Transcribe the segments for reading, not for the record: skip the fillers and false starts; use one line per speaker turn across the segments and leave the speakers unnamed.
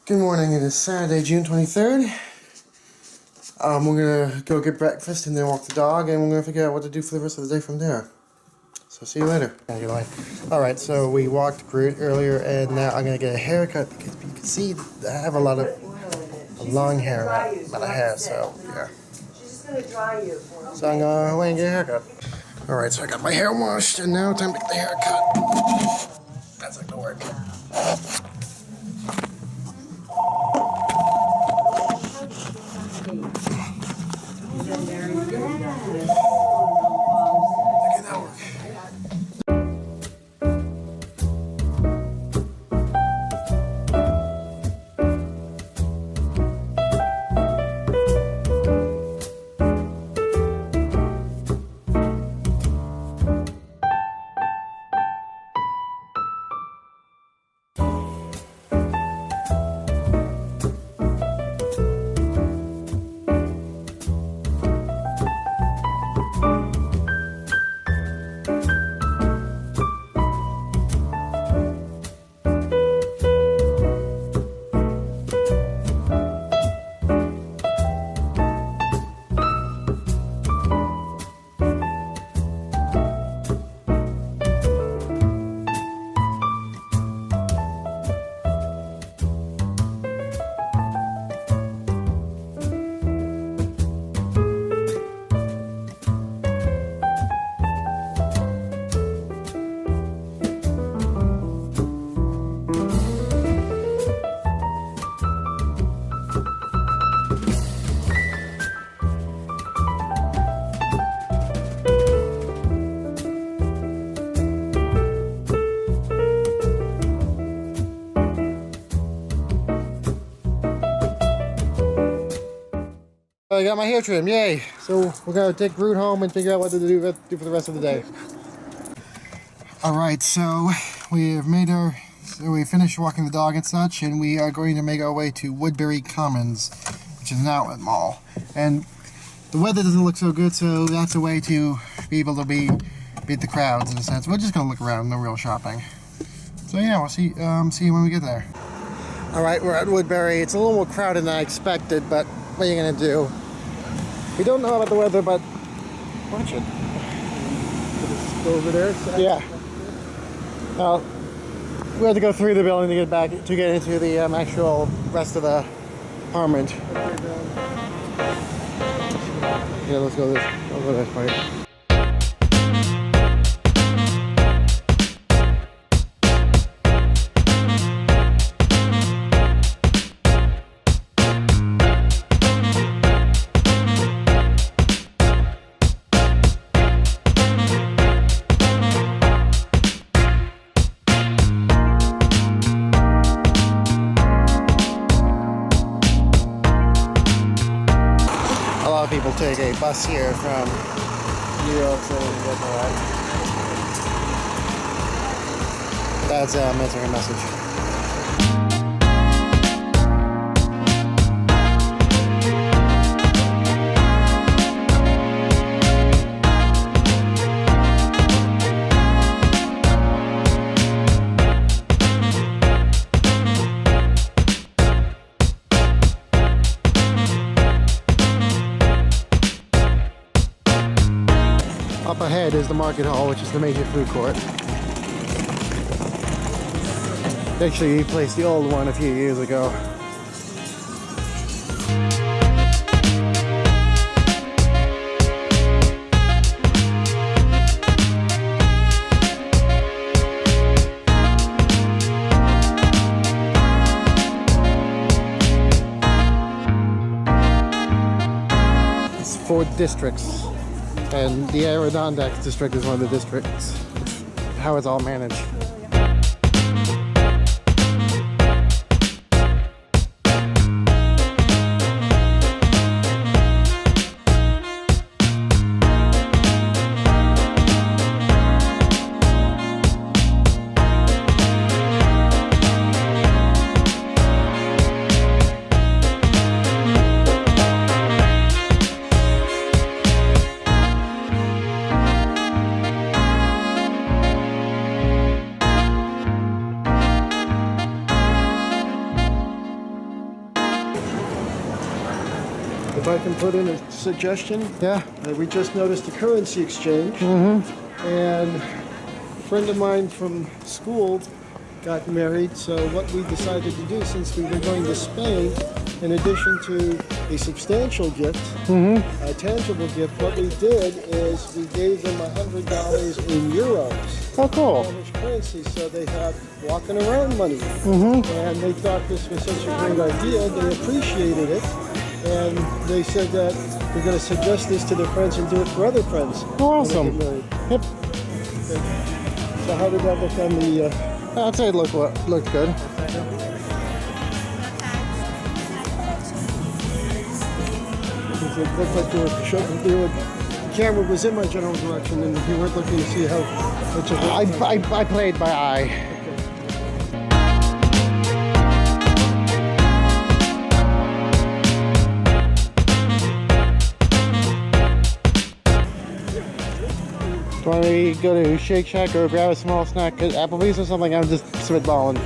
Good morning, it is Saturday, June 23rd. We're gonna go get breakfast and then walk the dog, and we're gonna figure out what to do for the rest of the day from there. So see you later. Alright, so we walked earlier, and now I'm gonna get a haircut because you can see I have a lot of long hair, a lot of hair, so yeah.
She's just gonna dry you for me.
So I'm gonna go away and get a haircut. Alright, so I got my hair washed, and now time to get the haircut. That's not gonna work. I got my hair trimmed, yay! So we're gonna take Groot home and figure out what to do for the rest of the day. Alright, so we finished walking the dog and such, and we are going to make our way to Woodbury Commons, which is an outlet mall. And the weather doesn't look so good, so that's a way to be able to beat the crowds in a sense. We're just gonna look around, no real shopping. So yeah, we'll see you when we get there. Alright, we're at Woodbury. It's a little more crowded than I expected, but what are you gonna do? We don't know about the weather, but watch it. Go over there? Yeah. Well, we have to go through the building to get into the actual rest of the apartment. Yeah, let's go this way. People take a bus here from New York City to get to that. That's answering a message. Up ahead is the market hall, which is the major food court. Actually, he placed the old one a few years ago. It's 4 districts. And the Adirondacks district is one of the districts. How it's all managed.
If I can put in a suggestion,
Yeah.
we just noticed a currency exchange, and a friend of mine from school got married. So what we decided to do, since we were going to Spain, in addition to a substantial gift, a tangible gift, what we did is we gave them $100 in euros.
Oh, cool.
Spanish currency, so they had walking around money. And they thought this was such a great idea. They appreciated it, and they said that they're going to suggest this to their friends and do it for other friends.
Awesome.
when they get married.
Yep.
So how did that look on the?
I'd say it looked good.
It looked like the camera was in my general direction, and you weren't looking to see how much of it.
I played by eye. Do you want me to go to Shake Shack or grab a small snack at Applebee's or something? I'm just spitballing.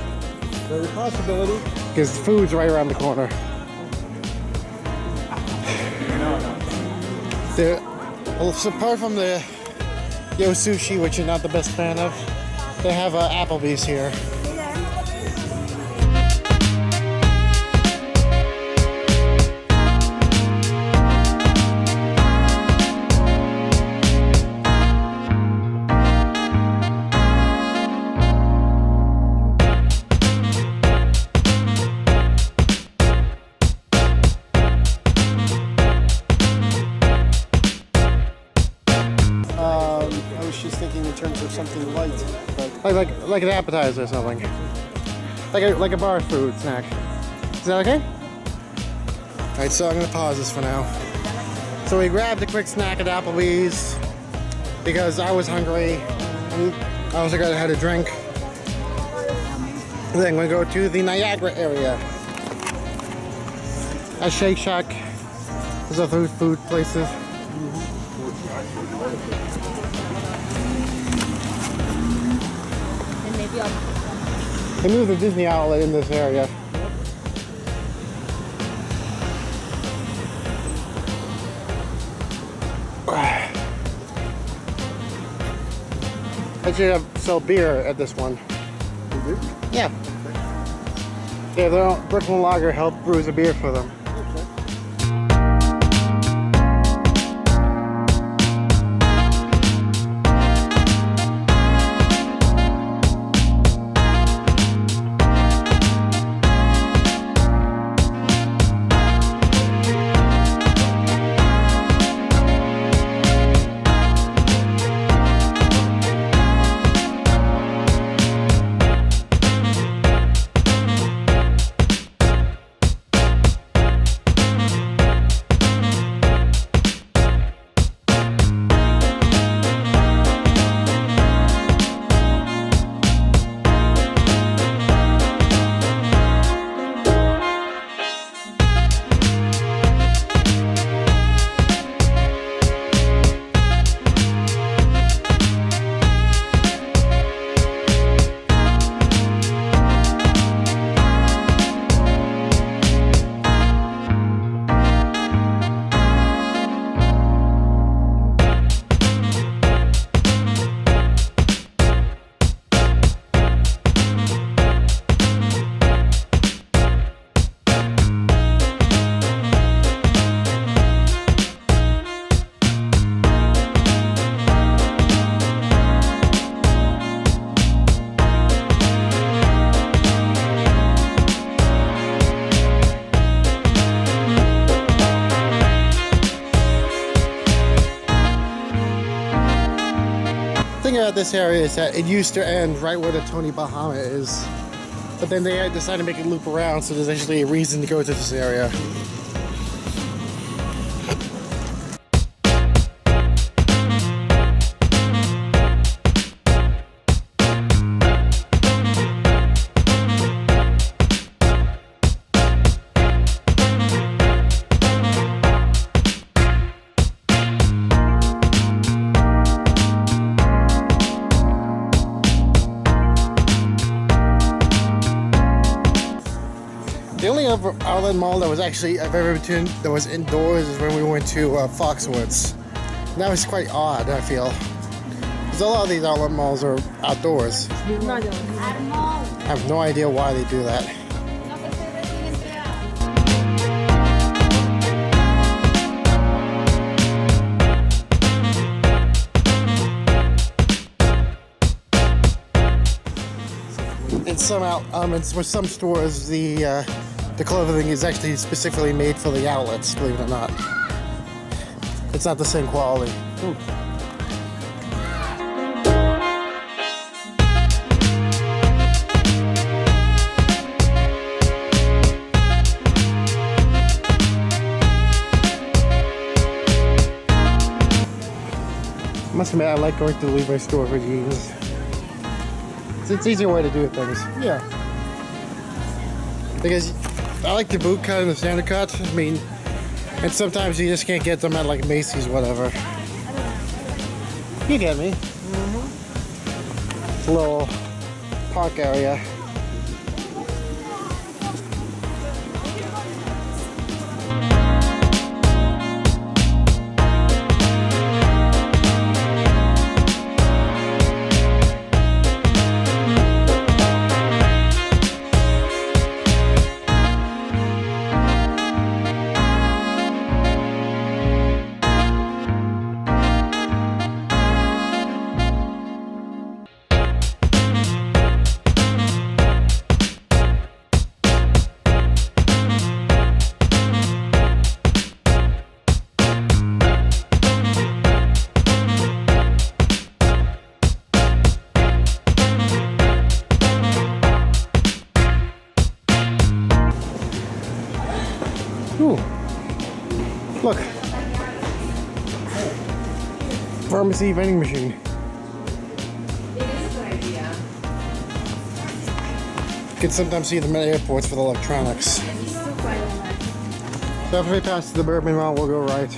There's a possibility.
Because food's right around the corner. Well, so apart from the Yo Sushi, which you're not the best fan of, they have Applebee's here.
I was just thinking in terms of something light, but
Like an appetizer or something. Like a bar food snack. Is that okay? Alright, so I'm gonna pause this for now. So we grabbed a quick snack at Applebee's because I was hungry. I also got had a drink. Then we go to the Niagara area. At Shake Shack. There's other food places. They moved the Disney outlet in this area. Actually, sell beer at this one.
you do?
Yeah. Yeah, their own Brooklyn Lager helped brews a beer for them. Thing about this area is that it used to end right where the Tony Bahama is, but then they decided to make it loop around, so there's actually a reason to go to this area. The only other outlet mall that was actually I've ever been to that was indoors is when we went to Foxwoods. And that was quite odd, I feel. Because a lot of these outlet malls are outdoors. I have no idea why they do that. In some with some stores, the clothing is actually specifically made for the outlets. Believe it or not, it's not the same quality. Ooh. I must admit, I like going to the Levi store for jeans. It's an easier way to do things.
Yeah.
Because I like the boot cut and the standard cut. I mean, and sometimes you just can't get them at like Macy's, whatever. You get me? Mm-hmm. It's a little park area. Ooh. Look. Pharmacy vending machine.
It is a good idea.
You can sometimes see them at airports for the electronics. So after we pass the Bourbon Mall, we'll go right.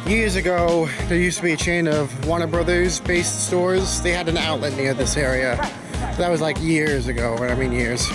Years ago, there used to be a chain of Warner Brothers based stores. They had an outlet near this area. That was like years ago, when I mean years.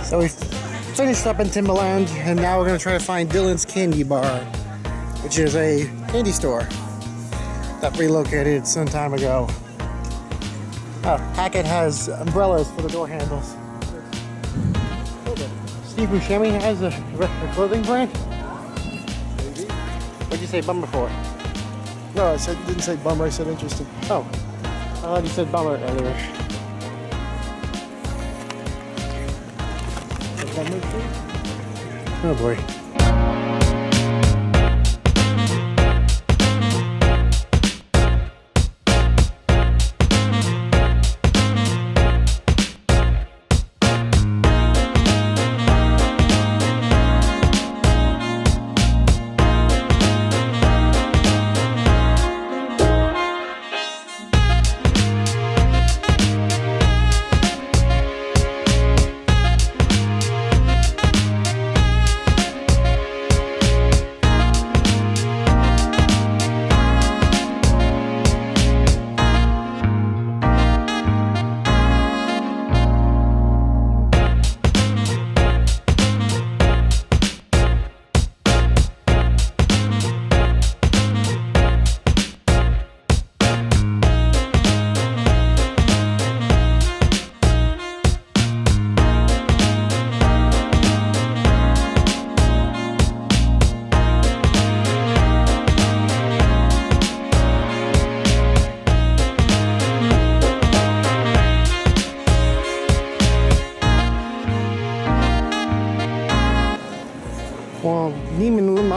So we finished up in Timberland, and now we're going to try to find Dylan's Candy Bar, which is a candy store that relocated some time ago. Hackett has umbrellas for the door handles. Steve Buscemi has a clothing brand? What'd you say bummer for?
No, I didn't say bummer, I said interesting.
Oh, I thought you said bummer earlier. Oh boy.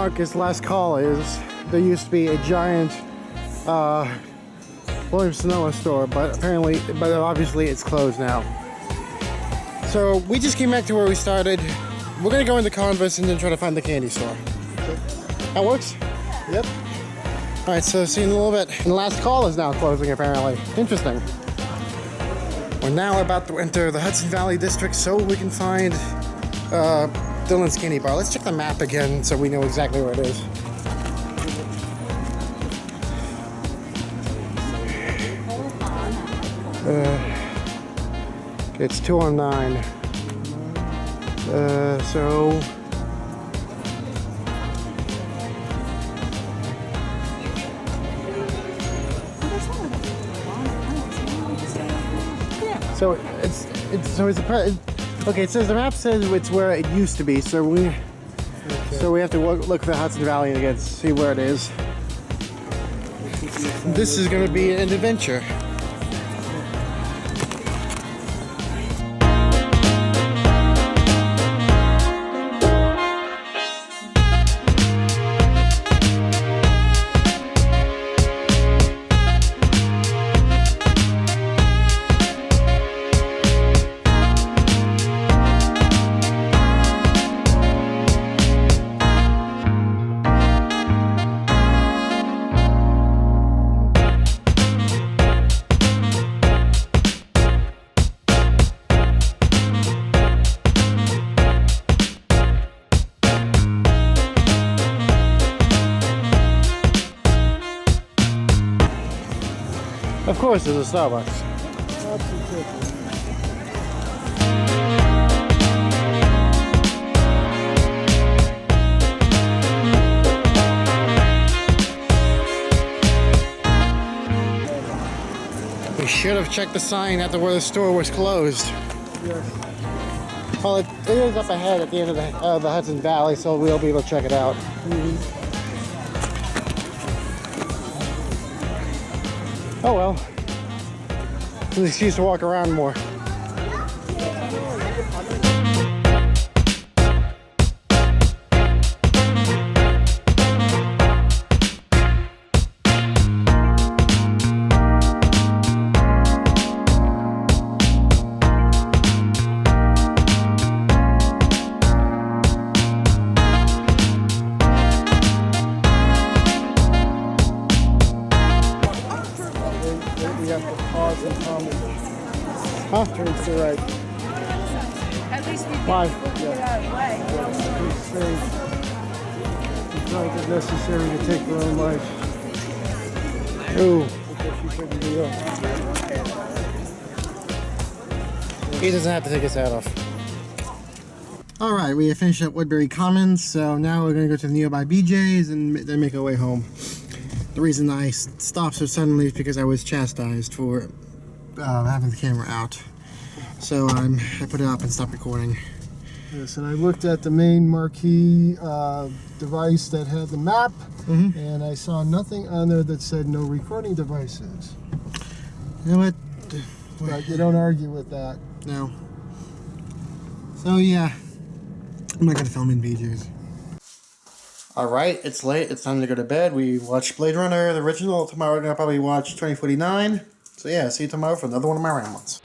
Marcus last call is there used to be a giant Williams Sonoma store, but obviously it's closed now. So we just came back to where we started. We're gonna go into Converse and then try to find the candy store. That works?
Yep.
All right, so see you in a little bit. And the last call is now closing, apparently. Interesting. We're now about to enter the Hudson Valley District so we can find Dylan's Candy Bar. Let's check the map again so we know exactly where it is. It's 209. So... Okay, it says the map says it's where it used to be, so we have to look for the Hudson Valley again to see where it is. This is going to be an adventure. Of course, there's a Starbucks. We should have checked the sign after where the store was closed.
Yes.
Well, it is up ahead at the end of the Hudson Valley, so we'll be able to check it out. Oh well. It's an excuse to walk around more.
We have to pause and comment.
Huh?
Turn to the right.
At least we
Why?
way.
It's not that necessary to take their own life.
Ooh.
Because she couldn't do it.
He doesn't have to take his hat off. Alright, we have finished at Woodbury Commons, so now we're going to go to the nearby BJ's and then make our way home. The reason I stopped so suddenly is because I was chastised for having the camera out. So I put it up and stopped recording.
Yes, and I looked at the main marquee device that had the map, and I saw nothing on there that said no recording devices.
You know what?
But you don't argue with that.
No. So yeah, I'm not going to film in BJ's. Alright, it's late. It's time to go to bed. We watched Blade Runner, the original. Tomorrow we're going to probably watch 2049. So yeah, see you tomorrow for another one of my ramblings.